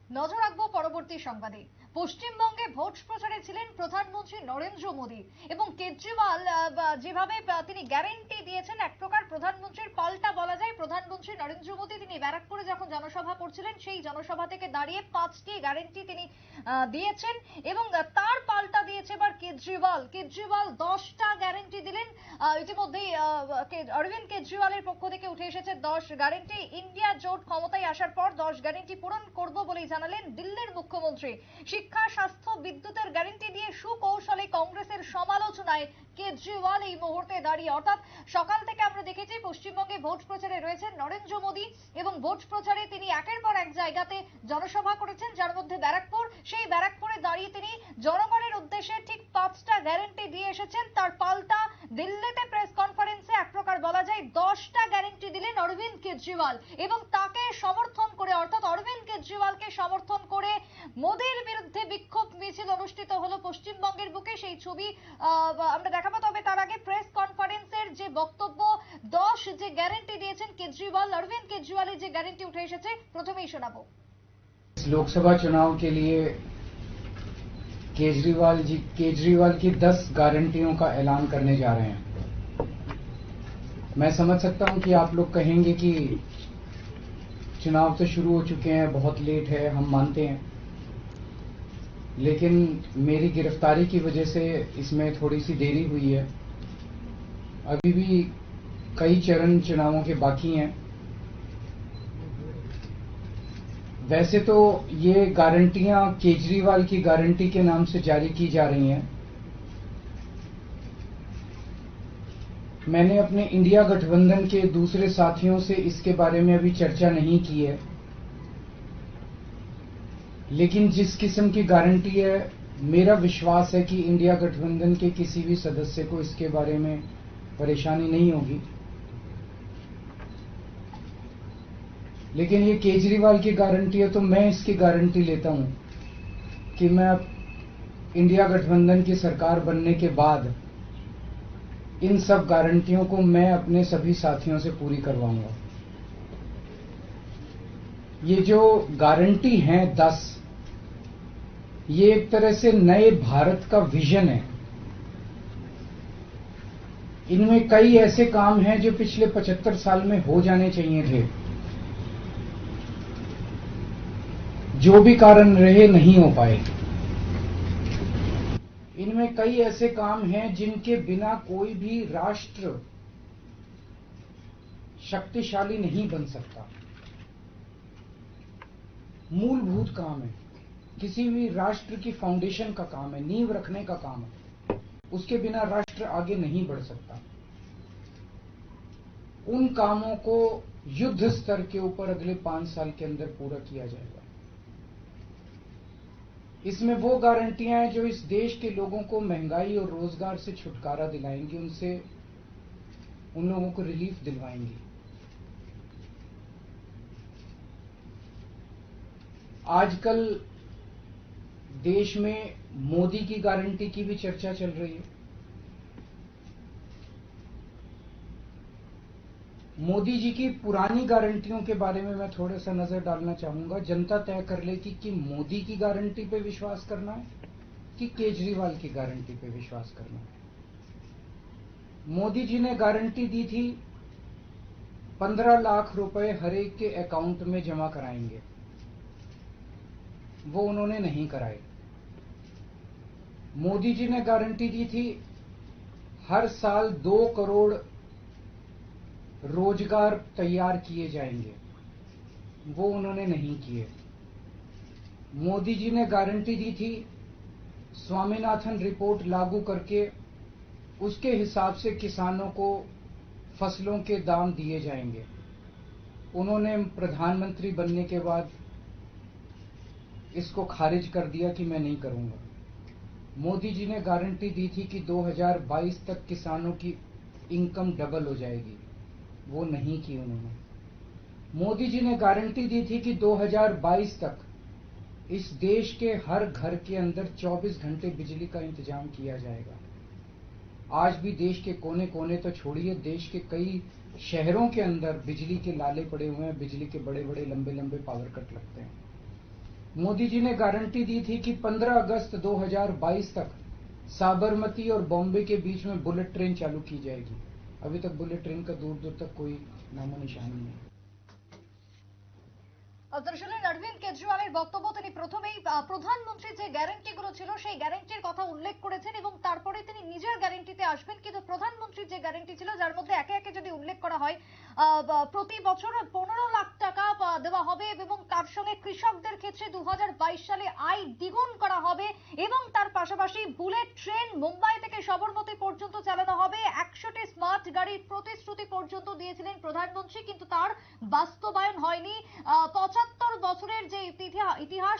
নজর রাখবো পরবর্তী সংবাদে। পশ্চিমবঙ্গে ভোট প্রচারে ছিলেন প্রধানমন্ত্রী নরেন্দ্র মোদী এবং কেজরিওয়াল যেভাবে তিনি গ্যারেন্টি দিয়েছেন, এক প্রকার প্রধানমন্ত্রীর পাল্টা বলা যায়। প্রধানমন্ত্রী নরেন্দ্র মোদী তিনি ব্যারাকপুরে যখন জনসভা করছিলেন, সেই জনসভা থেকে দাঁড়িয়ে 5টি গ্যারেন্টি তিনি দিয়েছেন এবং তার পাল্টা দিয়েছে এবার কেজরিওয়াল। কেজরিওয়াল 10টা গ্যারেন্টি দিলেন। ইতিমধ্যেই অরবিন্দ কেজরিওয়ালের পক্ষ থেকে উঠে এসেছে 10 গ্যারেন্টি। ইন্ডিয়া জোট ক্ষমতায় আসার পর 10 গ্যারেন্টি পূরণ করব বলেই জানালেন দিল্লির মুখ্যমন্ত্রী। শিক্ষা, স্বাস্থ্য, বিদ্যুতের গ্যারেন্টি দিয়ে সুকৌশলে কংগ্রেসের সমালোচনায় কেজরিওয়াল এই মুহূর্তে দাঁড়িয়ে। অর্থাৎ সকাল থেকে আমরা দেখেছি পশ্চিমবঙ্গে ভোট প্রচারে রয়েছেন নরেন্দ্র মোদী এবং ভোট প্রচারে তিনি একের পর এক জায়গাতে জনসভা করেছেন, যার মধ্যে ব্যারাকপুর। সেই ব্যারাকপুরে দাঁড়িয়ে তিনি জনগণের উদ্দেশ্যে ঠিক 5টা গ্যারেন্টি দিয়ে এসেছেন। তার পাল্টা দিল্লিতে প্রেস কনফারেন্সে এক প্রকার বলা যায় 10টা গ্যারেন্টি দিলেন অরবিন্দ কেজরিওয়াল এবং তাকে সমর্থন করে, অর্থাৎ অরবিন্দ কেজরিওয়ালকে সমর্থন করে মোদীর বিরুদ্ধে বিক্ষোভ মিছিল অনুষ্ঠিত হলো পশ্চিমবঙ্গের বুকে। সেই ছবি আমরা দেখাবো, তবে তার আগে প্রেস কনফারেন্সের যে বক্তব্য, 10 যে গ্যারেন্টি দিয়েছেন কেজরিওয়াল, অরবিন্দ কেজরিওয়ালের যে গ্যারেন্টি উঠে এসেছে, প্রথমেই শোনাবো। लोकसभा चुनाव के लिए केजरीवाल की 10 गारंटियों का ऐलान करने जा रहे हैं। मैं समझ सकता हूं कि आप लोग कहेंगे कि चुनाव तो शुरू हो चुके हैं, बहुत लेट है, हम मानते हैं, लेकिन मेरी गिरफ्तारी की वजह से इसमें थोड़ी सी देरी हुई है। अभी भी कई चरण चुनावों के बाकी हैं। वैसे तो ये गारंटियां केजरीवाल की गारंटी के नाम से जारी की जा रही हैं। मैंने अपने इंडिया गठबंधन के दूसरे साथियों से इसके बारे में अभी चर्चा नहीं की है, लेकिन जिस किस्म की गारंटी है, मेरा विश्वास है कि इंडिया गठबंधन के किसी भी सदस्य को इसके बारे में परेशानी नहीं होगी। लेकिन ये केजरीवाल की गारंटी है, तो मैं इसकी गारंटी लेता हूं कि मैं इंडिया गठबंधन की सरकार बनने के बाद इन सब गारंटियों को मैं अपने सभी साथियों से पूरी करवाऊंगा। ये जो गारंटी हैं 10, ये एक तरह से नए भारत का विजन है। इनमें कई ऐसे काम हैं जो पिछले 75 साल में हो जाने चाहिए थे, जो भी कारण रहे नहीं हो पाए। इनमें कई ऐसे काम हैं जिनके बिना कोई भी राष्ट्र शक्तिशाली नहीं बन सकता। मूलभूत काम है, किसी भी राष्ट्र की फाउंडेशन का काम है, नींव रखने का काम है। उसके बिना राष्ट्र आगे नहीं बढ़ सकता। उन कामों को युद्ध स्तर के ऊपर अगले 5 साल के अंदर पूरा किया जाएगा। इसमें वो गारंटियां हैं जो इस देश के लोगों को महंगाई और रोजगार से छुटकारा दिलाएंगी, उनसे उन लोगों को रिलीफ दिलवाएंगी। आजकल देश में मोदी की गारंटी की भी चर्चा चल रही है। मोदी जी की पुरानी गारंटियों के बारे में मैं थोड़ा सा नजर डालना चाहूंगा। जनता तय कर लेगी कि मोदी की गारंटी पे विश्वास करना है कि केजरीवाल की गारंटी पे विश्वास करना है। मोदी जी ने गारंटी दी थी 15 लाख रुपए हर एक के अकाउंट में जमा कराएंगे, वो उन्होंने नहीं कराए। मोदी जी ने गारंटी दी थी हर साल 2 करोड़ रोजगार तैयार किए जाएंगे, वो उन्होंने नहीं किए। मोदी जी ने गारंटी दी थी स्वामीनाथन रिपोर्ट लागू करके उसके हिसाब से किसानों को फसलों के दाम दिए जाएंगे, उन्होंने प्रधानमंत्री बनने के बाद इसको खारिज कर दिया कि मैं नहीं करूंगा। मोदी जी ने गारंटी दी थी कि 2022 तक किसानों की इनकम डबल हो जाएगी, वो नहीं की उन्होंने। मोदी जी ने गारंटी दी थी कि 2022 तक इस देश के हर घर के अंदर 24 घंटे बिजली का इंतजाम किया जाएगा। आज भी देश के कोने कोने तो छोड़िए, देश के कई शहरों के अंदर बिजली के लाले पड़े हुए हैं, बिजली के बड़े बड़े लंबे लंबे पावर कट लगते हैं। मोदी जी ने गारंटी दी थी कि 15 अगस्त 2022 तक साबरमती और बॉम्बे के बीच में बुलेट ट्रेन चालू की जाएगी। अभी तक बुलेट ट्रेन का दूर दूर तक कोई नामो निशान नहीं है। দর্শকের অরবিন্দ কেজরিওয়ালের বক্তব্য, তিনি প্রথমেই প্রধানমন্ত্রীর যে গ্যারান্টিগুলো ছিল সেই গ্যারান্টির কথা উল্লেখ করেছেন এবং তারপরে তিনি নিজের গ্যারান্টিতে আসবেন। কিন্তু প্রধানমন্ত্রীর যে গ্যারান্টি ছিল, যার মধ্যে একে একে যদি উল্লেখ করা হয়, প্রতি বছর 15 লাখ টাকা দেওয়া হবে এবং তার সঙ্গে কৃষকদের ক্ষেত্রে 2022 সালে আয় দ্বিগুণ করা হবে এবং তার পাশাপাশি বুলেট ট্রেন মুম্বাই থেকে সবরমতী পর্যন্ত চালানো হবে। 100টি স্মার্ট গাড়ির প্রতিশ্রুতি পর্যন্ত দিয়েছিলেন প্রধানমন্ত্রী, কিন্তু তার বাস্তবায়ন হয়নি। 75 বছরের যে ইতিহাস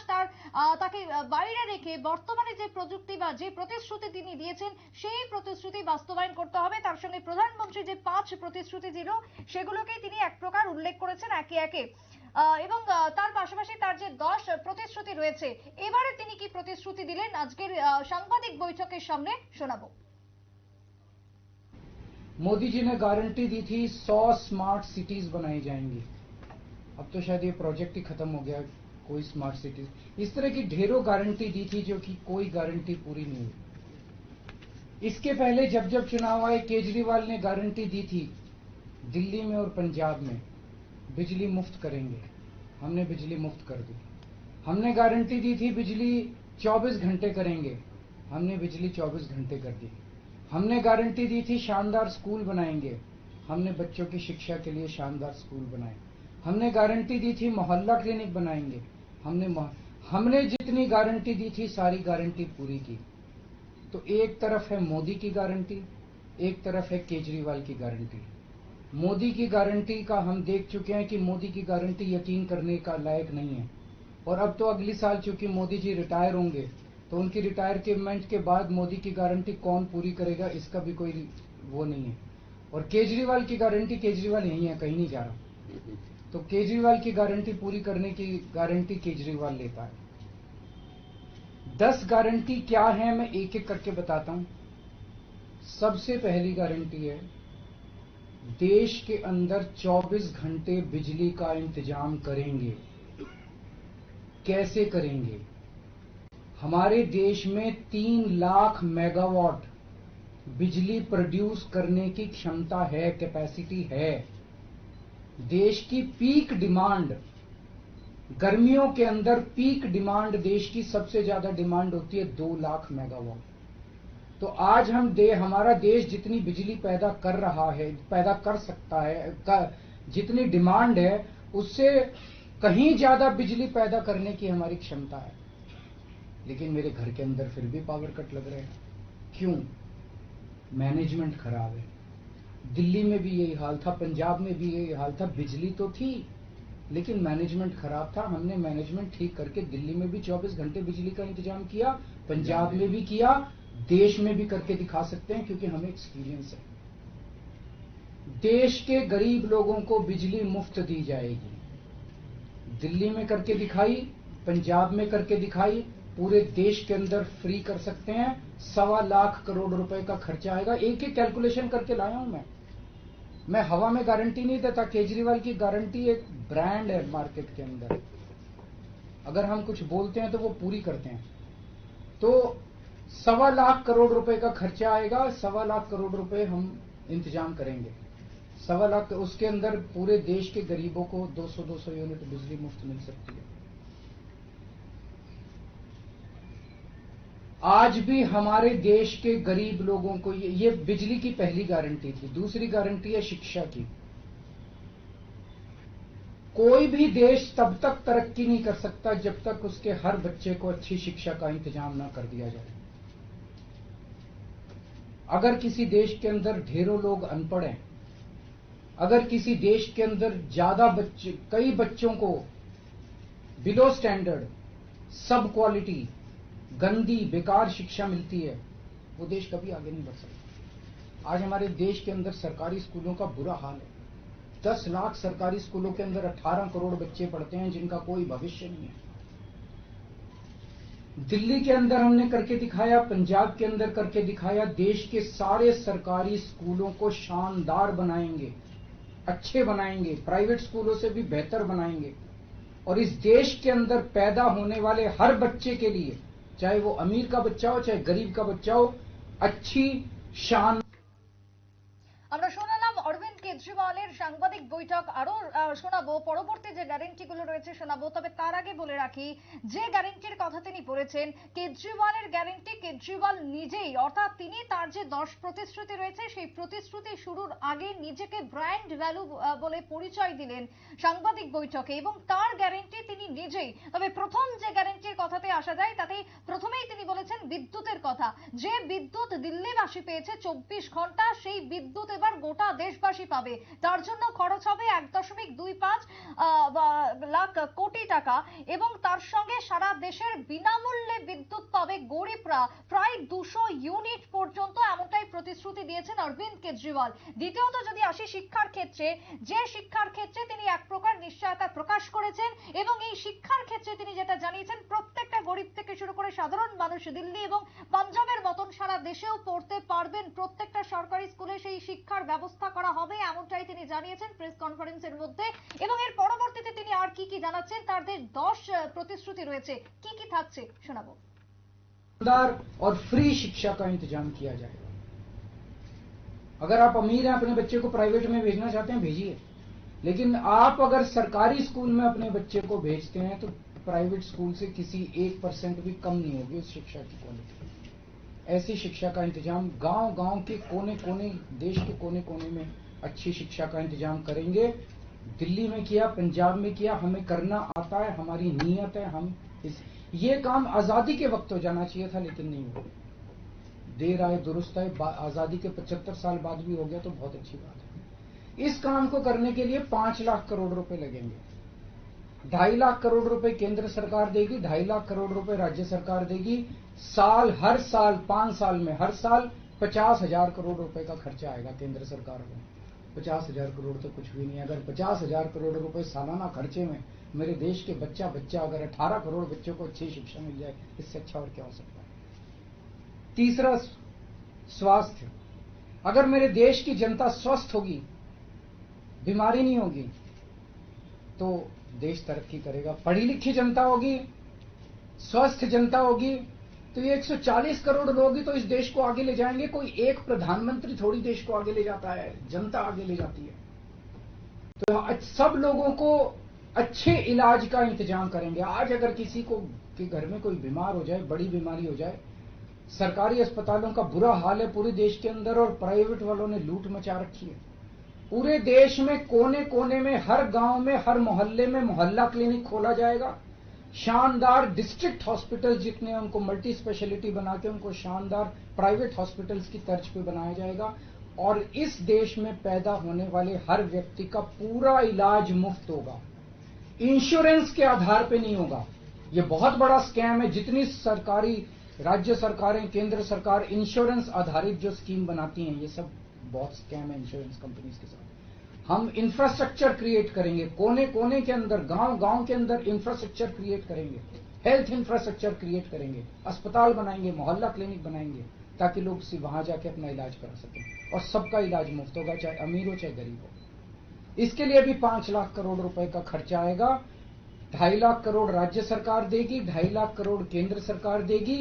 তাকে বাইরে রেখে বর্তমানে যে প্রযুক্তি বা যে প্রতিশ্রুতি তিনি দিয়েছেন সেই প্রতিশ্রুতি বাস্তবায়ন করতে হবে। তার সঙ্গে প্রধানমন্ত্রী যে 5 প্রতিশ্রুতি ছিল সেগুলোকেই তিনি এক প্রকার উল্লেখ করেছেন একে একে, এবং তার পাশাপাশি তার যে 10 প্রতিশ্রুতি রয়েছে, এবারে তিনি কি প্রতিশ্রুতি দিলেন আজকের সাংবাদিক বৈঠকের সামনে শোনাবো। मोदी जी ने गारंटी दी थी 100 स्मार्ट सिटीज बनाई जाएंगी। अब तो शायद ये प्रोजेक्ट ही खत्म हो गया, कोई स्मार्ट सिटीज। इस तरह की ढेरों गारंटी दी थी जो कि कोई गारंटी पूरी नहीं हुई। इसके पहले जब जब चुनाव आए, केजरीवाल ने गारंटी दी थी दिल्ली में और पंजाब में बिजली मुफ्त करेंगे। हमने बिजली मुफ्त कर दी। हमने गारंटी दी थी बिजली 24 घंटे करेंगे। हमने बिजली 24 घंटे कर दी। हमने गारंटी दी थी शानदार स्कूल बनाएंगे। हमने बच्चों की शिक्षा के लिए शानदार स्कूल बनाए। हमने गारंटी दी थी मोहल्ला क्लिनिक बनाएंगे। हमने जितनी गारंटी दी थी सारी गारंटी पूरी की। तो एक तरफ है मोदी की गारंटी, एक तरफ है केजरीवाल की गारंटी। मोदी की गारंटी का हम देख चुके हैं कि मोदी की गारंटी यकीन करने का लायक नहीं है। और अब तो अगली साल चूंकि मोदी जी रिटायर होंगे, तो उनकी रिटायरमेंट के बाद मोदी की गारंटी कौन पूरी करेगा, इसका भी कोई वो नहीं है। और केजरीवाल की गारंटी, केजरीवाल यही है, कहीं नहीं जा रहा, तो केजरीवाल की गारंटी पूरी करने की गारंटी केजरीवाल लेता है। 10 गारंटी क्या है मैं एक एक करके बताता हूं। सबसे पहली गारंटी है देश के अंदर 24 घंटे बिजली का इंतजाम करेंगे। कैसे करेंगे? हमारे देश में 3 लाख मेगावाट बिजली प्रोड्यूस करने की क्षमता है, कैपेसिटी है। देश की पीक डिमांड, गर्मियों के अंदर पीक डिमांड देश की सबसे ज्यादा डिमांड होती है 2 लाख मेगावाट। तो आज हमारा देश जितनी बिजली पैदा कर रहा है, पैदा कर सकता है, जितनी डिमांड है उससे कहीं ज्यादा बिजली पैदा करने की हमारी क्षमता है। लेकिन मेरे घर के अंदर फिर भी पावर कट लग रहे हैं। क्यों? मैनेजमेंट खराब है। दिल्ली में भी यही हाल था, पंजाब में भी यही हाल था। बिजली तो थी लेकिन मैनेजमेंट खराब था। हमने मैनेजमेंट ठीक करके दिल्ली में भी 24 घंटे बिजली का इंतजाम किया, पंजाब में भी किया, देश में भी करके दिखा सकते हैं क्योंकि हमें एक्सपीरियंस है। देश के गरीब लोगों को बिजली मुफ्त दी जाएगी। दिल्ली में करके दिखाई, पंजाब में करके दिखाई, पूरे देश के अंदर फ्री कर सकते हैं। 1.25 लाख करोड़ रुपए का खर्चा आएगा। एक एक कैलकुलेशन करके लाया हूं मैं हवा में गारंटी नहीं देता। केजरीवाल की गारंटी एक ब्रांड है मार्केट के अंदर। अगर हम कुछ बोलते हैं तो वो पूरी करते हैं। तो 1.25 लाख करोड़ रुपए का खर्चा आएगा। 1.25 लाख करोड़ रुपए हम इंतजाम करेंगे। 1.25 लाख, उसके अंदर पूरे देश के गरीबों को 200 यूनिट बिजली मुफ्त मिल सकती है। आज भी हमारे देश के गरीब लोगों को ये बिजली की पहली गारंटी थी। दूसरी गारंटी है शिक्षा की। कोई भी देश तब तक तरक्की नहीं कर सकता जब तक उसके हर बच्चे को अच्छी शिक्षा का इंतजाम ना कर दिया जाए। अगर किसी देश के अंदर ढेरों लोग अनपढ़ हैं, अगर किसी देश के अंदर कई बच्चों को बिलो स्टैंडर्ड, सब क्वालिटी, गंदी बेकार शिक्षा मिलती है, वो देश कभी आगे नहीं बढ़ सकता। आज हमारे देश के अंदर सरकारी स्कूलों का बुरा हाल है। 10 लाख सरकारी स्कूलों के अंदर 18 करोड़ बच्चे पढ़ते हैं जिनका कोई भविष्य नहीं है। दिल्ली के अंदर हमने करके दिखाया, पंजाब के अंदर करके दिखाया। देश के सारे सरकारी स्कूलों को शानदार बनाएंगे, अच्छे बनाएंगे, प्राइवेट स्कूलों से भी बेहतर बनाएंगे। और इस देश के अंदर पैदा होने वाले हर बच्चे के लिए, चाहे वो अमीर का बच्चा हो चाहे गरीब का बच्चा हो, अच्छी शान। আমরা শোনালাম অরবিন্দ কেজরিওয়ালের সাংবাদিক বৈঠক। আরো শোনাবো, পরবর্তী যে গ্যারেন্টিগুলো রয়েছে শোনাবো। তবে তার আগে বলে রাখি, যে গ্যারেন্টির কথা তিনি বলেছেন, কেজরিওয়ালের গ্যারেন্টি কেজরিওয়াল নিজেই, অর্থাৎ তিনি তার যে 10 প্রতিশ্রুতি রয়েছে সেই প্রতিশ্রুতি শুরুর আগে নিজেকে ব্র্যান্ড ভ্যালু বলে পরিচয় দিলেন সাংবাদিক বৈঠকে, এবং তার গ্যারেন্টি তিনি নিজেই। তবে প্রথম যে গ্যারেন্টির কথাতে আসা যায়, তাতেই প্রথমেই তিনি বলেছেন বিদ্যুতের কথা। যে বিদ্যুৎ দিল্লিবাসী পেয়েছে 24 ঘন্টা, সেই বিদ্যুৎ এবার গোটা দেশবাসী পাবে। তার জন্য খরচ হবে 1.25 লাখ কোটি টাকা, এবং তার সঙ্গে সারা দেশের বিনামূল্যে বিদ্যুৎ পাবে গরিবরা প্রায় 200 ইউনিট পর্যন্ত, এমনটাই প্রতিশ্রুতি দিয়েছেন অরবিন্দ কেজরিওয়াল। দ্বিতীয়ত যদি আসি শিক্ষার ক্ষেত্রে, যে শিক্ষার ক্ষেত্রে তিনি এক প্রকার নিশ্চয়তা প্রকাশ করেছেন, এবং এই শিক্ষার ক্ষেত্রে তিনি যেটা জানিয়েছেন, প্রত্যেকটা গরিব থেকে শুরু করে সাধারণ মানুষ দিল্লি এবং পাঞ্জাবের মতন সারা দেশেও পড়তে পারবেন। প্রত্যেকটা সরকারি স্কুলে সেই শিক্ষার ব্যবস্থা করা হবে, এমনটাই তিনি জানিয়েছেন প্রেস কনফারেন্সের মধ্যে। এবং এর পরবর্তীতে তিনি আর কি কি জানাচ্ছেন, তাদের 10 প্রতিশ্রুতি রয়েছে, কি কি থাকছে শোনাবো। और फ्री शिक्षा का इंतजाम किया जाएगा। अगर आप अमीर हैं, अपने बच्चे को प्राइवेट में भेजना चाहते हैं, भेजिए, लेकिन आप अगर सरकारी स्कूल में अपने बच्चे को भेजते हैं तो प्राइवेट स्कूल से किसी 1% भी कम नहीं होगी उस शिक्षा की क्वालिटी। ऐसी शिक्षा का इंतजाम गांव-गांव के कोने-कोने, देश के कोने-कोने में अच्छी शिक्षा का इंतजाम करेंगे। दिल्ली में किया, पंजाब में किया, हमें करना आता है, हमारी नीयत है। हम ये काम आजादी के वक्त हो जाना चाहिए था, लेकिन नहीं हुआ। देर आए दुरुस्त आए, आजादी के 75 साल बाद भी हो गया तो बहुत अच्छी बात है। इस काम को करने के लिए 5 लाख करोड़ रुपए लगेंगे। 2.5 लाख करोड़ रुपए केंद्र सरकार देगी, 2.5 लाख करोड़ रुपए राज्य सरकार देगी। हर साल 5 साल में हर साल 50,000 करोड़ रुपए का खर्चा आएगा केंद्र सरकार को। 50,000 करोड़ तो कुछ भी नहीं है। अगर 50,000 करोड़ रुपए सालाना खर्चे में मेरे देश के बच्चा अगर 18 करोड़ बच्चों को अच्छी शिक्षा मिल जाए, इससे अच्छा और क्या हो सकता है। तीसरा, स्वास्थ्य। अगर मेरे देश की जनता स्वस्थ होगी, बीमारी नहीं होगी, तो देश तरक्की करेगा। पढ़ी लिखी जनता होगी, स्वस्थ जनता होगी, तो ये 140 करोड़ लोग ही तो इस देश को आगे ले जाएंगे। कोई एक प्रधानमंत्री थोड़ी देश को आगे ले जाता है, जनता आगे ले जाती है। तो सब लोगों को अच्छे इलाज का इंतजाम करेंगे। आज अगर किसी को के घर में कोई बीमार हो जाए, बड़ी बीमारी हो जाए, सरकारी अस्पतालों का बुरा हाल है पूरे देश के अंदर, और प्राइवेट वालों ने लूट मचा रखी है। पूरे देश में कोने कोने में, हर गांव में, हर मोहल्ले में मोहल्ला क्लिनिक खोला जाएगा। शानदार डिस्ट्रिक्ट हॉस्पिटल जितने, उनको मल्टी स्पेशलिटी बना के उनको शानदार प्राइवेट हॉस्पिटल्स की तर्ज पे बनाया जाएगा। और इस देश में पैदा होने वाले हर व्यक्ति का पूरा इलाज मुफ्त होगा, इंश्योरेंस के आधार पे नहीं होगा। ये बहुत बड़ा स्कैम है। जितनी सरकारी, राज्य सरकारें, केंद्र सरकार इंश्योरेंस आधारित जो स्कीम बनाती हैं, ये सब बहुत स्कैम है इंश्योरेंस कंपनीज के साथ। हम इंफ्रास्ट्रक्चर क्रिएट करेंगे, कोने कोने के अंदर, गांव-गांव के अंदर इंफ्रास्ट्रक्चर क्रिएट करेंगे, हेल्थ इंफ्रास्ट्रक्चर क्रिएट करेंगे, अस्पताल बनाएंगे, मोहल्ला क्लिनिक बनाएंगे, ताकि लोग वहां जाके अपना इलाज करा सकें। और सबका इलाज मुफ्त होगा, चाहे अमीर हो चाहे गरीब हो। इसके लिए भी 5 लाख करोड़ रुपए का खर्चा आएगा। 2.5 लाख करोड़ राज्य सरकार देगी, 2.5 लाख करोड़ केंद्र सरकार देगी।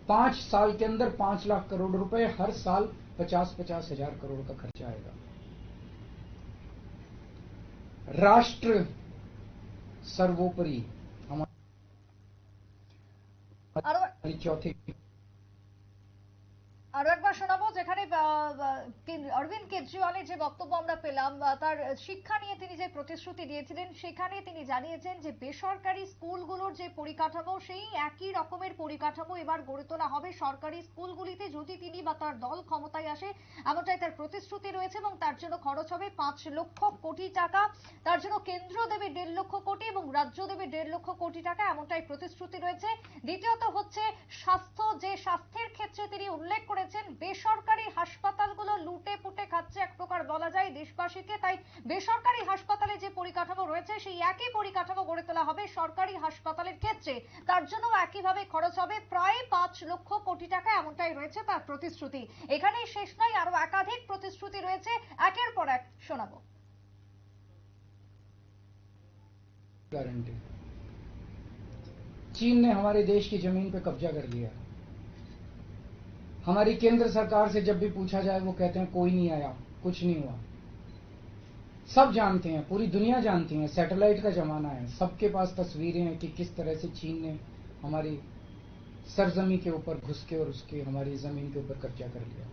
5 साल के अंदर 5 लाख करोड़ रुपए, हर साल 50-50 हजार करोड़ का खर्चा आएगा। राष्ट्र सर्वोपरि हमारी चौथी। আরো একবার শোনাবো, যেখানে অরবিন্দ কেজরিওয়ালের যে বক্তব্য আমরা পেলাম, তার শিক্ষা নিয়ে তিনি যে প্রতিশ্রুতি দিয়েছিলেন, সেখানে তিনি জানিয়েছেন যে বেসরকারি স্কুলগুলোর যে পরিকাঠামো, সেই একই রকমের পরিকাঠামো এবার গড়ে তোলা হবে সরকারি স্কুলগুলিতে, যদি তিনি বা তার দল ক্ষমতায় আসে, এমনটাই তার প্রতিশ্রুতি রয়েছে। এবং তার জন্য খরচ হবে 5 লক্ষ কোটি টাকা। তার জন্য কেন্দ্র দেবে 1.5 লক্ষ কোটি এবং রাজ্য দেবে 1.5 লক্ষ কোটি টাকা, এমনটাই প্রতিশ্রুতি রয়েছে। দ্বিতীয়ত হচ্ছে স্বাস্থ্য, যে স্বাস্থ্যের ক্ষেত্রে তিনি উল্লেখ করেছেন বেসরকারি হাসপাতালগুলো লুটে পুটে খাচ্ছে এক প্রকার বলা যায় দেশবাসীকে। তাই বেসরকারি হাসপাতালে যে পরিকাঠামো রয়েছে, সেই একই পরিকাঠামো গড়ে তোলা হবে সরকারি হাসপাতালের ক্ষেত্রে। তার জন্য একইভাবে খরচ হবে প্রায় 5 লক্ষ কোটি টাকা, এমনটাই রয়েছে তার প্রতিশ্রুতি। এখানেই শেষ নয়, আরো একাধিক প্রতিশ্রুতি রয়েছে, একের পর এক শোনাবো। गारंटी चीन ने हमारे देश की जमीन पे कब्जा कर लिया। हमारी केंद्र सरकार से जब भी पूछा जाए वो कहते हैं कोई नहीं आया, कुछ नहीं हुआ। सब जानते हैं, पूरी दुनिया जानती है, सैटेलाइट का जमाना है, सबके पास तस्वीरें हैं कि किस तरह से चीन ने हमारी सरजमी के ऊपर घुस के और उसके हमारी जमीन के ऊपर कब्जा कर लिया।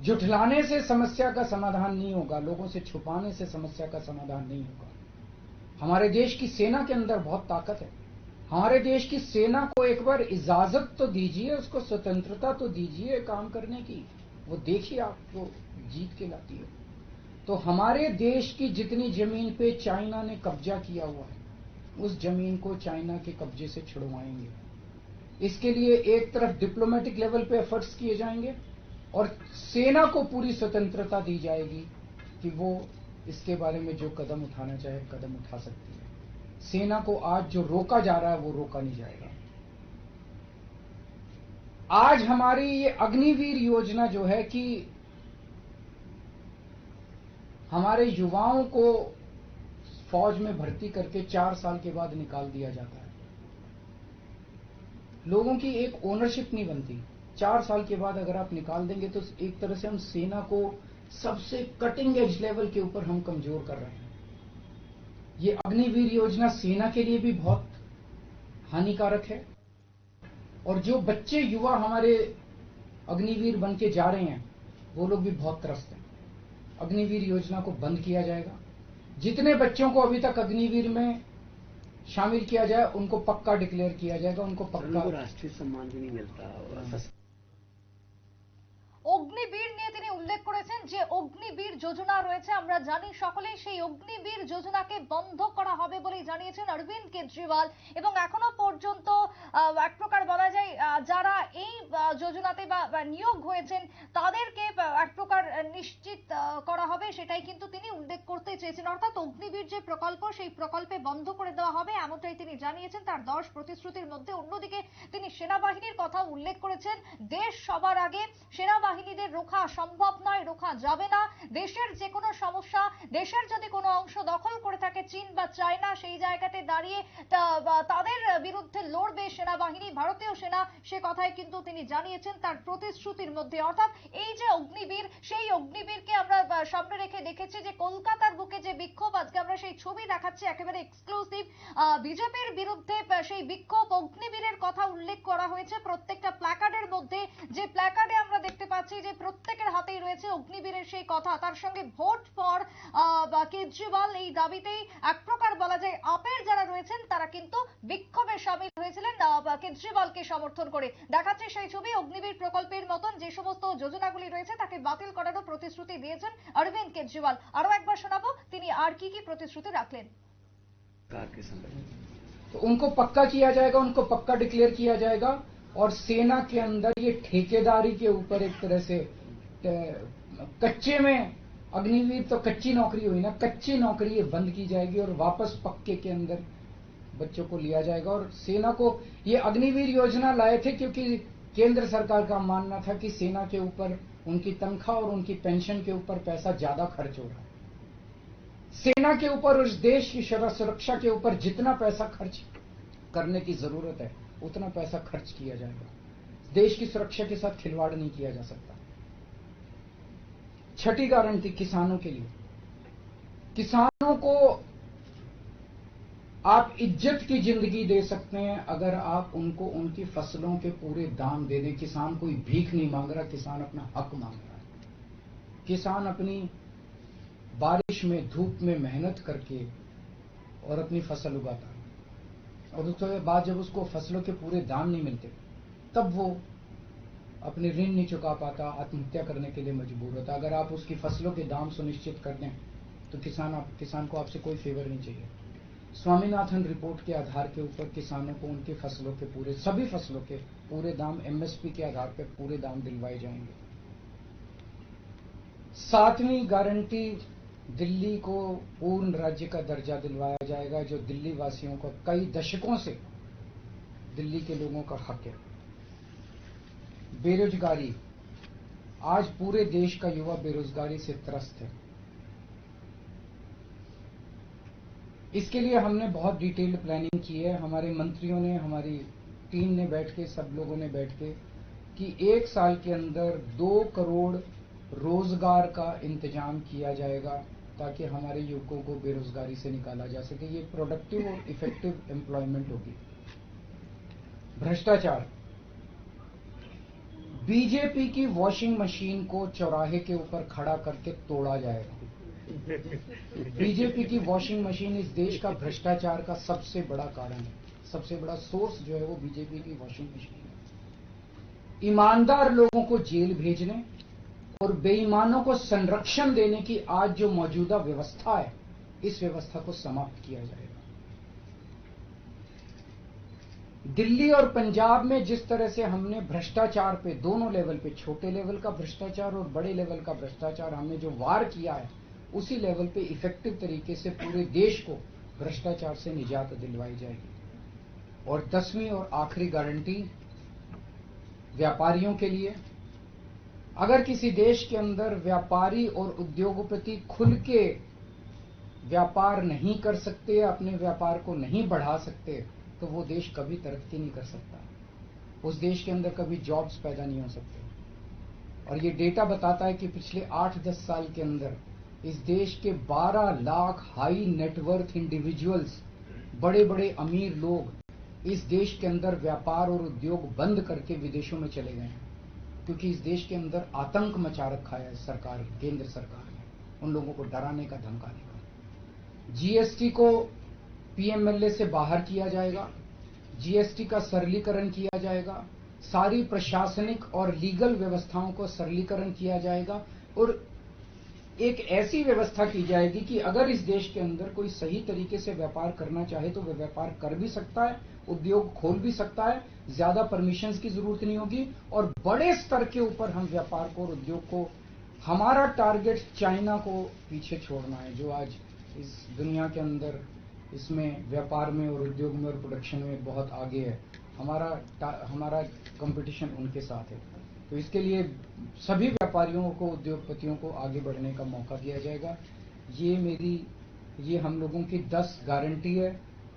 जुठलाने से समस्या का समाधान नहीं होगा, लोगों से छुपाने से समस्या का समाधान नहीं होगा। हमारे देश की सेना के अंदर बहुत ताकत है। हमारे देश की सेना को एक बार इजाजत तो दीजिए, उसको स्वतंत्रता तो दीजिए काम करने की। वो देखिए आपको जीत के लाती है। तो हमारे देश की जितनी जमीन पे चाइना ने कब्जा किया हुआ है, उस जमीन को चाइना के कब्जे से छुड़वाएंगे। इसके लिए एक तरफ डिप्लोमेटिक लेवल पे एफर्ट्स किए जाएंगे और सेना को पूरी स्वतंत्रता दी जाएगी कि वो इसके बारे में जो कदम उठाना चाहे कदम उठा सकती है। सेना को आज जो रोका जा रहा है वो रोका नहीं जाएगा। आज हमारी ये अग्निवीर योजना जो है कि हमारे युवाओं को फौज में भर्ती करके 4 साल के बाद निकाल दिया जाता है। लोगों की एक ओनरशिप नहीं बनती। 4 साल के बाद अगर आप निकाल देंगे तो एक तरह से हम सेना को सबसे कटिंग एज लेवल के ऊपर हम कमजोर कर रहे हैं। ये अग्निवीर योजना सेना के लिए भी बहुत हानिकारक है और जो बच्चे युवा हमारे अग्निवीर बन के जा रहे हैं वो लोग भी बहुत त्रस्त हैं। अग्निवीर योजना को बंद किया जाएगा। जितने बच्चों को अभी तक अग्निवीर में शामिल किया जाए उनको पक्का डिक्लेयर किया जाएगा, उनको पक्का राष्ट्रीय सम्मान भी नहीं मिलता। অগ্নিবীর নিয়ে তিনি উল্লেখ করেছেন যে অগ্নিবীর যোজনা রয়েছে, আমরা জানি সকলেই সেই অগ্নিবীর যোজনাকে বন্ধ করা হবে বলেই জানিয়েছেন অরবিন্দ কেজরিওয়াল। এবং এখনো পর্যন্ত এক প্রকার বলা যায় যারা এই যোজনাতে বা নিয়োগ হয়েছেন তাদেরকে এক প্রকার নিশ্চিত করা হবে, সেটাই কিন্তু তিনি উল্লেখ করতে চেয়েছেন। অর্থাৎ অগ্নিবীর যে প্রকল্প সেই প্রকল্পে বন্ধ করে দেওয়া হবে এমনটাই তিনি জানিয়েছেন তার 10 প্রতিশ্রুতির মধ্যে। অন্যদিকে তিনি সেনাবাহিনীর কথা উল্লেখ করেছেন। দেশ সবার আগে, সেনাবাহিনীদের রোখা সম্ভব নয়, রোখা যাবে না। দেশের যে কোনো সমস্যা, দেশের যদি কোনো অংশ দখল করে থাকে চীন বা চায়না, সেই জায়গাতে দাঁড়িয়ে তাদের বিরুদ্ধে লড়বে সেনাবাহিনী, ভারতীয় সেনা, সে কথাই কিন্তু তিনি জানিয়েছেন তার প্রতিশ্রুতির মধ্যে। অর্থাৎ এই যে অগ্নিবীর, সেই অগ্নিবীরকে আমরা সামনে রেখে দেখেছি যে কলকাতার বুকে যে বিক্ষোভ, আজকে আমরা সেই ছবি দেখাচ্ছি একেবারে এক্সক্লুসিভ। বিজেপির বিরুদ্ধে সেই বিক্ষোভ, অগ্নিবীরের কথা উল্লেখ করা হয়েছে প্রত্যেকটা প্ল্যাকার্ডের মধ্যে। যে প্ল্যাকার্ডে আমরা দেখতে পাচ্ছি যে প্রত্যেকের হাতেই রয়েছে অগ্নিবীরের সেই কথা, তার সঙ্গে ভোট ফর কেজরিওয়াল এই দাবিতেই এক প্রকার বলা যায় আপের যারা রয়েছেন তারা কিন্তু বিক্ষোভে সামিল হয়েছিলেন কেজরিওয়ালকে সমর্থন করে। দেখাচ্ছে সেই ছবি। অগ্নিবীর প্রকল্পের মতন যে সমস্ত যোজনাগুলি রয়েছে তাকে বাতিল করারও প্রতিশ্রুতি দিয়েছেন অরবিন্দ কেজরিওয়াল। আরো একবার শোনাবো তিনি আর কি কি প্রতিশ্রুতি রাখলেন। तो उनको पक्का किया जाएगा, उनको पक्का डिक्लेयर किया जाएगा और सेना के अंदर ये ठेकेदारी के ऊपर एक तरह से कच्चे में, अग्निवीर तो कच्ची नौकरी हुई ना, कच्ची नौकरी ये बंद की जाएगी और वापस पक्के के अंदर बच्चों को लिया जाएगा। और सेना को ये अग्निवीर योजना लाए थे क्योंकि केंद्र सरकार का मानना था कि सेना के ऊपर उनकी तनख्वाह और उनकी पेंशन के ऊपर पैसा ज्यादा खर्च हो रहा है। सेना के ऊपर, उस देश की सुरक्षा के ऊपर जितना पैसा खर्च करने की जरूरत है उतना पैसा खर्च किया जाएगा। देश की सुरक्षा के साथ खिलवाड़ नहीं किया जा सकता। छठी गारंटी किसानों के लिए, किसानों को आप इज्जत की जिंदगी दे सकते हैं अगर आप उनको उनकी फसलों के पूरे दाम दे दें। किसान कोई भीख नहीं मांग रहा, किसान अपना हक मांग रहा है। किसान अपनी बारिश में, धूप में मेहनत करके और अपनी फसल उगाता है और उसके बाद जब उसको फसलों के पूरे दाम नहीं मिलते तब वो अपने ऋण नहीं चुका पाता, आत्महत्या करने के लिए मजबूर होता। अगर आप उसकी फसलों के दाम सुनिश्चित कर दें तो किसान को आपसे कोई फेवर नहीं चाहिए। स्वामीनाथन रिपोर्ट के आधार के ऊपर किसानों को उनकी फसलों के पूरे, सभी फसलों के पूरे दाम एमएसपी के आधार पर पूरे दाम दिलवाए जाएंगे। 7वीं गारंटी, दिल्ली को पूर्ण राज्य का दर्जा दिलवाया जाएगा जो दिल्ली वासियों को कई दशकों से दिल्ली के लोगों का हक है। बेरोजगारी, आज पूरे देश का युवा बेरोजगारी से त्रस्त है। इसके लिए हमने बहुत डिटेल्ड प्लानिंग की है। हमारे मंत्रियों ने, हमारी टीम ने बैठ के, सब लोगों ने बैठ के कि 1 साल के अंदर 2 करोड़ रोजगार का इंतजाम किया जाएगा ताकि हमारे युवकों को बेरोजगारी से निकाला जा सके। ये प्रोडक्टिव और इफेक्टिव एम्प्लॉयमेंट होगी। भ्रष्टाचार, बीजेपी की वॉशिंग मशीन को चौराहे के ऊपर खड़ा करके तोड़ा जाएगा। बीजेपी की वॉशिंग मशीन इस देश का भ्रष्टाचार का सबसे बड़ा कारण है। सबसे बड़ा सोर्स जो है वो बीजेपी की वॉशिंग मशीन है। ईमानदार लोगों को जेल भेजने और बेईमानों को संरक्षण देने की आज जो मौजूदा व्यवस्था है, इस व्यवस्था को समाप्त किया जाएगा। दिल्ली और पंजाब में जिस तरह से हमने भ्रष्टाचार पे दोनों लेवल पे, छोटे लेवल का भ्रष्टाचार और बड़े लेवल का भ्रष्टाचार, हमने जो वार किया है, उसी लेवल पे इफेक्टिव तरीके से पूरे देश को भ्रष्टाचार से निजात दिलवाई जाएगी। और 10वीं और आखिरी गारंटी व्यापारियों के लिए। अगर किसी देश के अंदर व्यापारी और उद्योगपति खुल के व्यापार नहीं कर सकते, अपने व्यापार को नहीं बढ़ा सकते, तो वो देश कभी तरक्की नहीं कर सकता। उस देश के अंदर कभी जॉब्स पैदा नहीं हो सकते। और ये डेटा बताता है कि पिछले 8-10 साल के अंदर इस देश के 12 लाख हाई नेटवर्थ इंडिविजुअल्स, बड़े बड़े अमीर लोग इस देश के अंदर व्यापार और उद्योग बंद करके विदेशों में चले गए हैं, क्योंकि इस देश के अंदर आतंक मचा रखा है सरकार, केंद्र सरकार ने, उन लोगों को डराने का, धमकाने का। जीएसटी को पीएमएलए से बाहर किया जाएगा, जीएसटी का सरलीकरण किया जाएगा, सारी प्रशासनिक और लीगल व्यवस्थाओं को सरलीकरण किया जाएगा और एक ऐसी व्यवस्था की जाएगी कि अगर इस देश के अंदर कोई सही तरीके से व्यापार करना चाहे तो वह व्यापार कर भी सकता है, उद्योग खोल भी सकता है, ज्यादा परमिशंस की जरूरत नहीं होगी और बड़े स्तर के ऊपर हम व्यापार को और उद्योग को, हमारा टारगेट चाइना को पीछे छोड़ना है, जो आज इस दुनिया के अंदर इसमें व्यापार में और उद्योग में और प्रोडक्शन में बहुत आगे है। हमारा कंपटीशन उनके साथ है। तो इसके लिए सभी व्यापारियों को, उद्योगपतियों को आगे बढ़ने का मौका दिया जाएगा। ये हम लोगों की 10 गारंटी है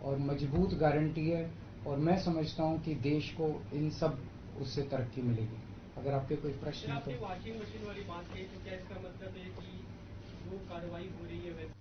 और मजबूत गारंटी है और मैं समझता हूं कि देश को इन सब उससे तरक्की मिलेगी। अगर आपके कोई प्रश्न है तो। वॉशिंग मशीन वाली बात कही, तो क्या इसका मतलब है कि जो कार्रवाई हो रही है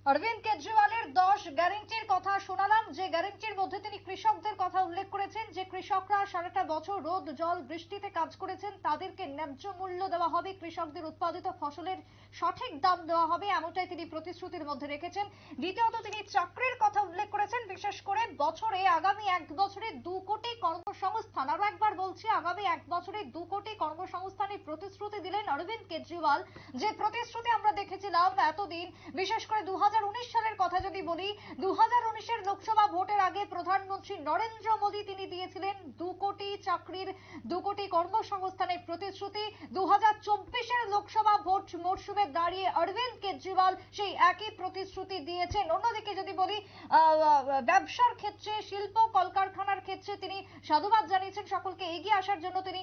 অরবিন্দ কেজরিওয়ালের 10 গ্যারান্টির কথা শোনালাম, যে গ্যারান্টির মধ্যে তিনি কৃষকদের কথা উল্লেখ করেছেন, যে কৃষকরা সারাটা বছর রোদ জল বৃষ্টিতে কাজ করেছেন তাদেরকে ন্যায্য মূল্য দেওয়া হবে, কৃষকদের উৎপাদিত ফসলের সঠিক দাম দেওয়া হবে, এমনটাই তিনি প্রতিশ্রুতির মধ্যে রেখেছেন। দ্বিতীয়ত তিনি চাকরির কথা উল্লেখ করেছেন, বিশেষ করে বছরে, আগামী 1 বছরে 2 কোটি কর্মসংস্থান, আরো একবার বলছি, আগামী 1 বছরে 2 কোটি কর্মসংস্থানের প্রতিশ্রুতি দিলেন অরবিন্দ কেজরিওয়াল। যে প্রতিশ্রুতি আমরা দেখেছিলাম এতদিন, বিশেষ করে 2019 সালের কথা যদি বলি, 2019-এর লোকসভা ভোটের আগে প্রধানমন্ত্রী নরেন্দ্র মোদী তিনি দিয়েছিলেন 2 কোটি চাকরির, 2 কোটি কর্মসংস্থানের প্রতিশ্রুতি। 2024-এর লোকসভা ভোট মরশুমে দাঁড়িয়ে অরবিন্দ কেজরিওয়াল সেই একই প্রতিশ্রুতি দিয়েছেন। অন্যদিকে যদি বলি, ব্যবসার ক্ষেত্রে, শিল্প কলকারখানার ক্ষেত্রে তিনি সাধুবাদ জানিয়েছেন, সকলকে এগিয়ে আসার জন্য তিনি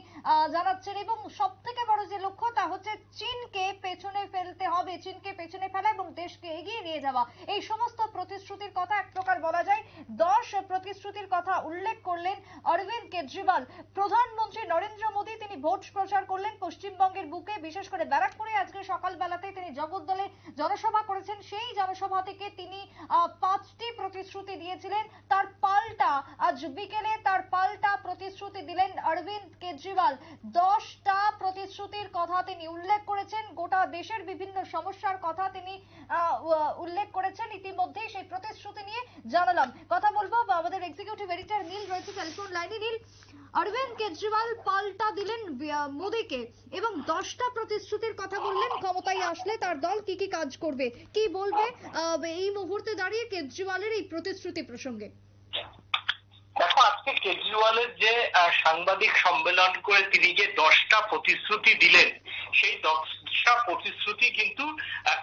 জানাচ্ছেন এবং সবথেকে বড় যে লক্ষ্য তা হচ্ছে চীনকে পেছনে ফেলতে হবে, চীনকে পেছনে ফেলা এবং দেশকে এগিয়ে নিয়ে যাওয়া। এই সমস্ত প্রতিশ্রুতির কথা এক প্রকার বলা যায় 10 প্রতিশ্রুতির কথা উল্লেখ করলেন অরবিন্দ কেজরিওয়াল। প্রধানমন্ত্রী নরেন্দ্র মোদী তিনি ভোট প্রচার করলেন পশ্চিমবঙ্গের বুকে, বিশেষ করে ব্যারাকপুরে আজকে সকালবেলাতে তিনি জগদ্দলে জনসভা করেছেন। সেই জনসভা থেকে তিনি 5টি প্রতিশ্রুতি দিয়েছিলেন। তার পাল্টা আজ বিকেলে তার পাল্টা প্রতিশ্রুতি দিলেন অরবিন্দ কেজরিওয়াল। 10টা প্রতিশ্রুতির কথা তিনি উল্লেখ করেছেন, গোটা দেশের বিভিন্ন সমস্যার কথা তিনি উল্লেখ করেছেন। ইতিমধ্যে সেই প্রতিশ্রুতি নিয়ে জানালাম। কথা বলবো আমাদের এক্সিকিউটিভ এডিটর নীল রয়েছে টেলিফোন লাইনে। নীল, অরবিন্দ কেজরিওয়াল পাল্টা দিলেন মোদীকে এবং 10টা প্রতিশ্রুতির কথা বললেন, ক্ষমতায় আসলে তার দল কি কি কাজ করবে, কি বলবে এই মুহূর্তে দাঁড়িয়ে কেজরিওয়ালের এই প্রতিশ্রুতি প্রসঙ্গে? দেখো, আজকে কেজরিওয়ালের যে সাংবাদিক সম্মেলন করে তিনি যে 10টা প্রতিশ্রুতি দিলেন, সেই 10টা প্রতিশ্রুতি কিন্তু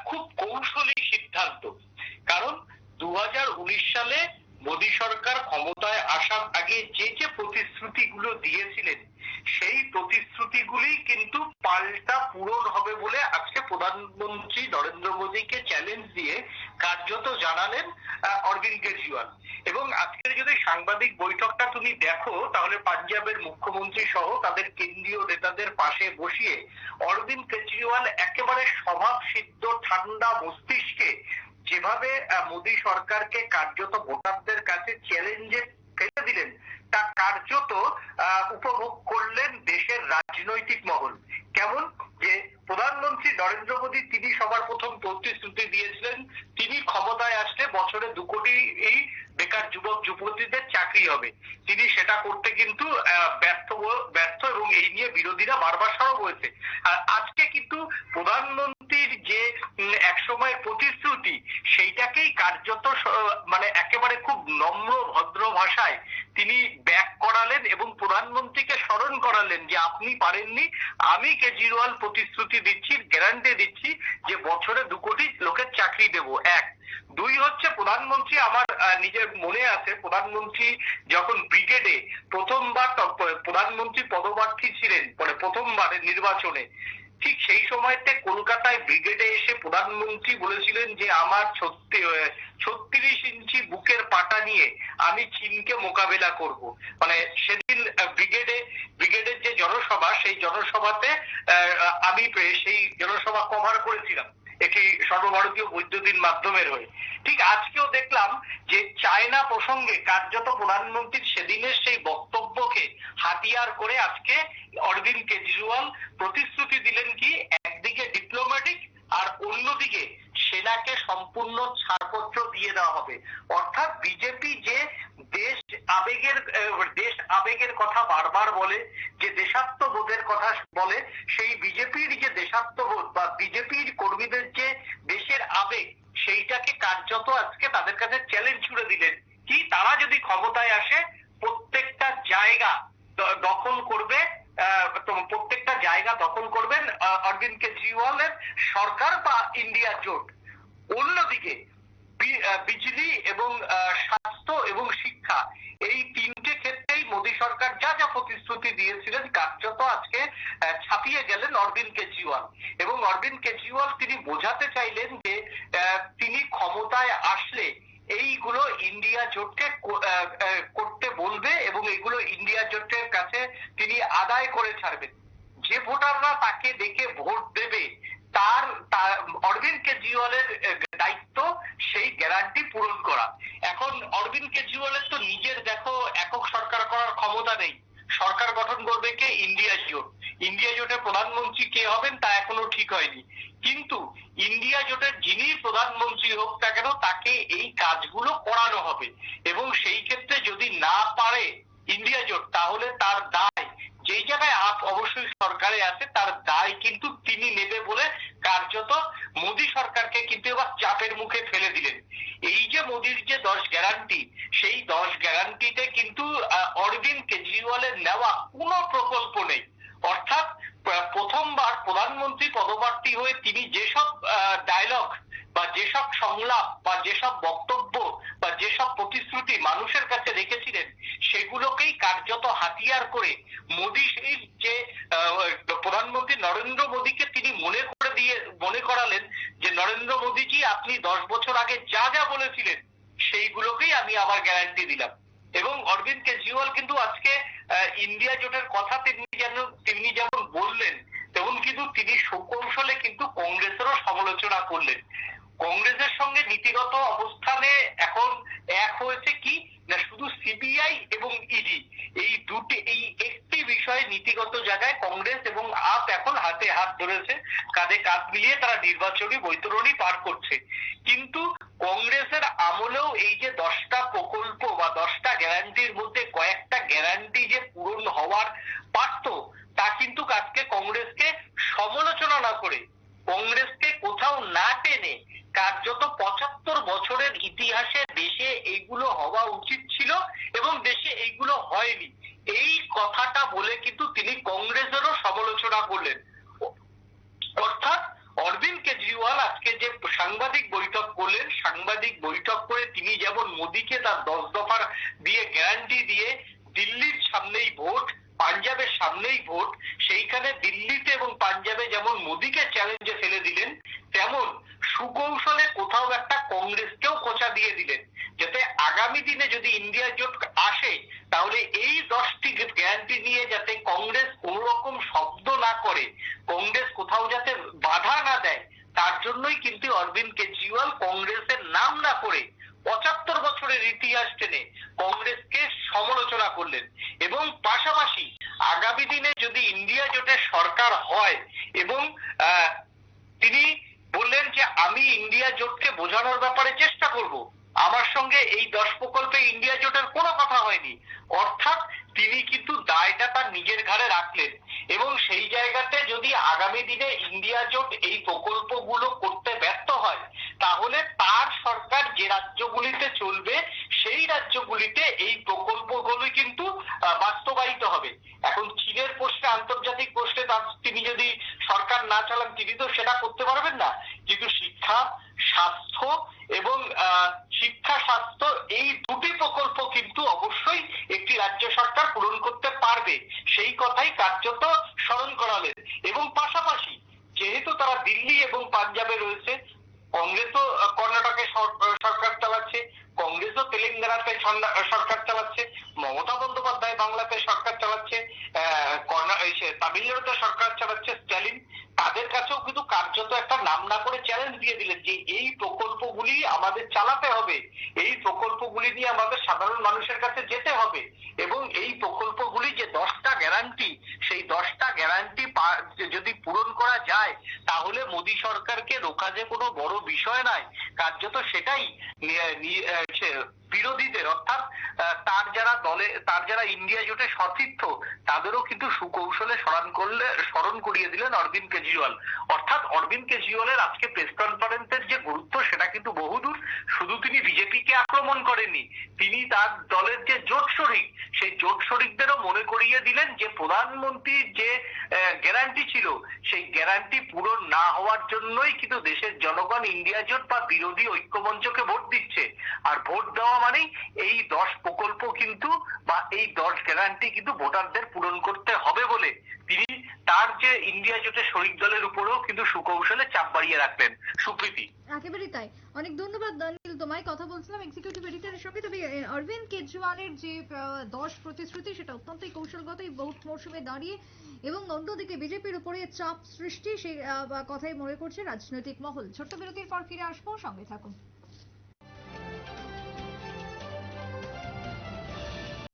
খুব কৌশলী সিদ্ধান্ত। কারণ 2019 সালে মোদী সরকার ক্ষমতায় আসার আগে যে যে প্রতিশ্রুতিগুলো দিয়েছিলেন, সেই প্রতিশ্রুতিগুলি কিন্তু পাল্টা পূরণ হবে বলে আজকে প্রধানমন্ত্রী নরেন্দ্র মোদীকে চ্যালেঞ্জ দিয়ে কার্যত জানালেন অরবিন্দ কেজরিওয়াল। এবং আজকের যদি সাংবাদিক বৈঠকটা তুমি দেখো তাহলে পাঞ্জাবের মুখ্যমন্ত্রী সহ তাদের কেন্দ্রীয় নেতাদের পাশে বসিয়ে অরবিন্দ কেজরিওয়াল একেবারে স্বভাব সিদ্ধ ঠান্ডা মস্তিষ্কে যেভাবে মোদী সরকারকে কার্যত ভোটারদের কাছে চ্যালেঞ্জে ফেলে দিলেন তা কার্যত উপভোগ করলেন দেশের রাজনৈতিক মহল। কেমন যে প্রধানমন্ত্রী নরেন্দ্র মোদী তিনি সবার প্রথম প্রতিশ্রুতি দিয়েছিলেন তিনি ক্ষমতায় আসলে বছরে 2 কোটি এই বেকার যুবক যুবতীদের চাকরি হবে। তিনি সেটা করতে কিন্তু ব্যর্থ এবং এই নিয়ে বিরোধীরা বারবার সরব হয়েছে। আর আজকে কিন্তু প্রধানমন্ত্রীর যে একসময়ের প্রতিশ্রুতি সেইটাকেই কার্যত মানে একেবারে খুব নম্র ভদ্র ভাষায় তিনি ব্যাক করালেন এবং প্রধানমন্ত্রীকে স্মরণ করালেন যে আপনি পারেননি, আমি কেজরিওয়াল প্রতিশ্রুতি দিচ্ছি, গ্যারান্টি দিচ্ছি যে বছরে 2 কোটি লোকের চাকরি দেব। 1 2 হচ্ছে প্রধানমন্ত্রী আমার নিজের মনে আছে প্রধানমন্ত্রী যখন ব্রিগেডে প্রথমবার প্রধানমন্ত্রী পদপ্রার্থী ছিলেন মানে প্রথমবারের নির্বাচনে, ঠিক সেই সময়তে কলকাতায় ব্রিগেডে এসে প্রধানমন্ত্রী বলেছিলেন যে আমার 36 ইঞ্চি বুকের পাটা নিয়ে আমি চীনকে মোকাবেলা করব। মানে সেদিন ব্রিগেডের যে জনসভা সেই জনসভাতে আমি সেই জনসভা কভার করেছিলাম একটি সর্বভারতীয় বৈদ্যুতিন মাধ্যমের হয়ে। ঠিক আজকেও দেখলাম যে চায়না প্রসঙ্গে কার্যত প্রধানমন্ত্রীর সেদিনের সেই বক্তব্যকে হাতিয়ার করে আজকে অরবিন্দ কেজরিওয়াল প্রতিশ্রুতি দিলেন কি একদিকে ডিপ্লোম্যাটিক আর অন্যদিকে সেনাকে সম্পূর্ণ ছাড়পত্র দিয়ে দেওয়া হবে। অর্থাৎ বিজেপি যে দেশ আবেগের কথা বারবার বলে, যে দেশাত্মবোধের কথা বলে, সেই বিজেপির যে দেশাত্মবোধ বা বিজেপির কর্মীদের যে দেশের আবেগ সেইটাকে কার্যত আজকে তাদের কাছে চ্যালেঞ্জ ছুড়ে দিলেন কি তারা যদি ক্ষমতায় আসে প্রত্যেকটা জায়গা দখল করবে, প্রত্যেকটা জায়গা দখল করবেন অরবিন্দ কেজরিওয়ালের সরকার বা ইন্ডিয়া জোট। অন্যদিকে বিজলি এবং স্বাস্থ্য এবং শিক্ষা এই 3টে ক্ষেত্রেই মোদী সরকার যা যা প্রতিশ্রুতি দিয়েছিলেন কার্যত আজকে ছাপিয়ে গেলেন অরবিন্দ কেজরিওয়াল। এবং অরবিন্দ কেজরিওয়াল তিনি বোঝাতে চাইলেন যে তিনি ক্ষমতায় আসলে এইগুলো ইন্ডিয়া জোটকে করতে বলবে এবং এগুলো ইন্ডিয়া জোটের কাছে তিনি আদায় করে ছাড়বেন। যে ভোটাররা তাকে দেখে ভোট দেবে তার অরবিন্দ কেজরিওয়ালের দায়িত্ব সেই গ্যারান্টি পূরণ করা। এখন অরবিন্দ কেজরিওয়ালের তো নিজের দেখো একক সরকার করার ক্ষমতা নেই, সরকার গঠন করবে কে ইন্ডিয়া জোট। ইন্ডিয়া জোটের প্রধানমন্ত্রী কে হবেন তা এখনো ঠিক হয়নি, কিন্তু ইন্ডিয়া জোটের যিনি প্রধানমন্ত্রী হোক না কেন তাকে এই কাজগুলো করানো হবে। এবং সেই ক্ষেত্রে যদি না পারে ইন্ডিয়া জোট তাহলে তার দায় যেই জায়গায় অবশ্যই সরকারে আছে তার দায় কিন্তু তিনি নেবে বলে কার্যত মোদী সরকারকে কিন্তু এবার চাপের মুখে ফেলে দিলেন। এই যে মোদীর যে 10 গ্যারান্টি সেই 10 গ্যারান্টিতে কিন্তু অরবিন্দ কেজরিওয়ালের নেওয়া কোনো প্রকল্প নেই। অর্থাৎ প্রথমবার প্রধানমন্ত্রী পদপ্রার্থী হয়ে তিনি যেসব ডায়লগ বা যেসব সংলাপ বা যেসব বক্তব্য বা যেসব প্রতিশ্রুতি মানুষের কাছে রেখেছিলেন সেগুলোকেই কার্যত হাতিয়ার করে মোদী সেই যে প্রধানমন্ত্রী নরেন্দ্র মোদীকে তিনি মনে করালেন যে নরেন্দ্র মোদীজি আপনি 10 বছর আগে যা যা বলেছিলেন সেইগুলোকেই আমি আবার গ্যারান্টি দিলাম। এবং অরবিন্দ কেজরিওয়াল কিন্তু আজকে ইন্ডিয়া জোটের কথা তিনি যেমন বললেন তেমন কিন্তু তিনি সুকৌশলে কিন্তু কংগ্রেসেরও সমালোচনা করলেন। কংগ্রেসের সঙ্গে নীতিগত অবস্থানে এখন এক হয়েছে কি না শুধু সিবিআই এবং ইডি এই একটি বিষয়ে নীতিগত জায়গায় কংগ্রেস এবং আপ এখন হাতে হাত ধরেছে, কাঁধে কাঁধ মিলিয়ে তারা নির্বাচনী বৈতরণী পার করছে। কিন্তু কংগ্রেসের আমলেও এই যে 10টা প্রকল্প বা 10টা গ্যারান্টির মধ্যে কয়েকটা গ্যারান্টি যে পূরণ হওয়ার পারত তা কিন্তু আজকে কংগ্রেসকে সমালোচনা না করে কংগ্রেসকে কোথাও না টেনে কার্যত 75 বছরের ইতিহাসে দেশে এইগুলো হওয়া উচিত ছিল এবং দেশে এইগুলো হয়নি এই কথাটা বলে কিন্তু তিনি কংগ্রেসেরও সমালোচনা করলেন। অর্থাৎ অরবিন্দ কেজরিওয়াল আজকে যে সাংবাদিক বৈঠক করলেন, সাংবাদিক বৈঠক করে তিনি যেমন মোদীকে তার 10 দফার দিয়ে গ্যারান্টি দিয়ে দিল্লির সামনেই ভোট, পাঞ্জাবের সামনে সামনেই ভোট, সেইখানে দিল্লিতে এবং পাঞ্জাবে যেমন মোদীকে চ্যালেঞ্জে ফেলে দিলেন, তেমন সুকৌশলে কোথাও একটা কংগ্রেসকেও খোঁচা দিয়ে দিলেন, যাতে আগামী দিনে যদি ইন্ডিয়া জোট আসে তাহলে এই 10টি গ্যারান্টি নিয়ে যাতে কংগ্রেস কোন রকম শব্দ না করে, কংগ্রেস কোথাও যাতে বাধা না দেয়, তার জন্যই কিন্তু অরবিন্দ কেজরিওয়াল কংগ্রেসের নাম না করে 75 বছরের ইতিহাস টেনে কংগ্রেসকে সমালোচনা করলেন। এবং পাশাপাশি আগামী দিনে যদি ইন্ডিয়া জোটের সরকার হয় এবং তিনি বললেন যে আমি ইন্ডিয়া জোটকে বোঝানোর ব্যাপারে চেষ্টা করব, আমার সঙ্গে এই 10 প্রকল্পে ইন্ডিয়া জোটের কোনো কথা হয়নি। অর্থাৎ তিনি কিন্তু দায়টা তার নিজের ঘাড়ে রাখলেন এবং সেই জায়গাতে যদি আগামী দিনে ইন্ডিয়া জোট এই প্রকল্পগুলো করতে ব্যর্থ হয় তাহলে তার সরকার যে রাজ্যগুলিতে চলবে সেই রাজ্যগুলিতে এই প্রকল্পগুলো কিন্তু বাস্তবায়িত হবে। এখন চীনের প্রশ্নে, আন্তর্জাতিক প্রশ্নে তিনি যদি সরকার না চালান তিনি তো সেটা করতে পারবেন না, কিন্তু শিক্ষা, স্বাস্থ্য এবং স্বাস্থ্য এই দুটি প্রকল্প কিন্তু অবশ্যই একটি রাজ্য সরকার পূরণ করতে পারবে, সেই কথাই কার্যত স্মরণ করালেন। এবং পাশাপাশি যেহেতু তারা দিল্লি এবং পাঞ্জাবে রয়েছে, কংগ্রেসও কর্ণাটকে সরকার চালাচ্ছে, কংগ্রেসও তেলেঙ্গানাতে সরকার চালাচ্ছে, মমতা বন্দ্যোপাধ্যায় বাংলাতে সরকার চালাচ্ছে, তামিলনাড়ুতে সরকার চালাচ্ছে স্ট্যালিন, তাদের কাছেও কিন্তু কার্যত একটা নাম না করে চ্যালেঞ্জ দিয়ে দিলেন যে এই প্রকল্পগুলি আমাদের চালাতে হবে, এই প্রকল্পগুলি নিয়ে আমাদের সাধারণ মানুষের কাছে যেতে হবে এবং এই প্রকল্পগুলি যে 10টা গ্যারান্টি, সেই 10টা গ্যারান্টি যদি পূরণ করা যায় তাহলে মোদী সরকারকে রোকা যে কোনো বড় বিষয় নয়, কার্যত সেটাই বিরোধীদের অর্থাৎ তার যারা ইন্ডিয়া জোটে সতীর্থ তাদেরও কিন্তু সুকৌশলে স্মরণ করিয়ে দিলেন অরবিন্দ কেজরিওয়াল। অর্থাৎ অরবিন্দ কেজরিওয়ালের আজকে প্রেস কনফারেন্সের যে গুরুত্ব সেটা কিন্তু বহুদূর। শুধু তিনি বিজেপিকে আক্রমণ করেননি, তিনি তার দলের যে জোট শরিক সেই জোট শরিকদেরও মনে করিয়ে দিলেন যে প্রধানমন্ত্রীর যে গ্যারান্টি ছিল সেই গ্যারান্টি পূরণ না হওয়ার জন্যই কিন্তু দেশের জনগণ ইন্ডিয়া জোট বা বিরোধী ঐক্যমঞ্চকে ভোট দিচ্ছে। আর ভোট দেওয়া মানেই এই 10 প্রকল্প কিন্তু বা এই 10 গ্যারান্টি কিন্তু ভোটারদের পূরণ করতে হবে বলে তিনি তার যে ইন্ডিয়া জোটের শরিক দলের উপরেও কিন্তু সুকৌশলে চাপ বাড়িয়ে রাখলেন। সুপ্রীতি, একেবারেই তাই। অনেক ধন্যবাদ নীল, তোমায় কথা বলছিলাম এক্সিকিউটিভ এডিটরের সঙ্গে। তবে অরবিন্দ কেজরিওয়ালের যে 10 প্রতিশ্রুতি সেটা অত্যন্তই কৌশলগত ভোট মৌসুমে দাঁড়িয়ে এবং অন্যদিকে বিজেপির উপরে চাপ সৃষ্টি, সেই কথাই মনে করছে রাজনৈতিক মহল। ছোট্ট বিরতির পর ফিরে আসবো, সঙ্গে থাকুন।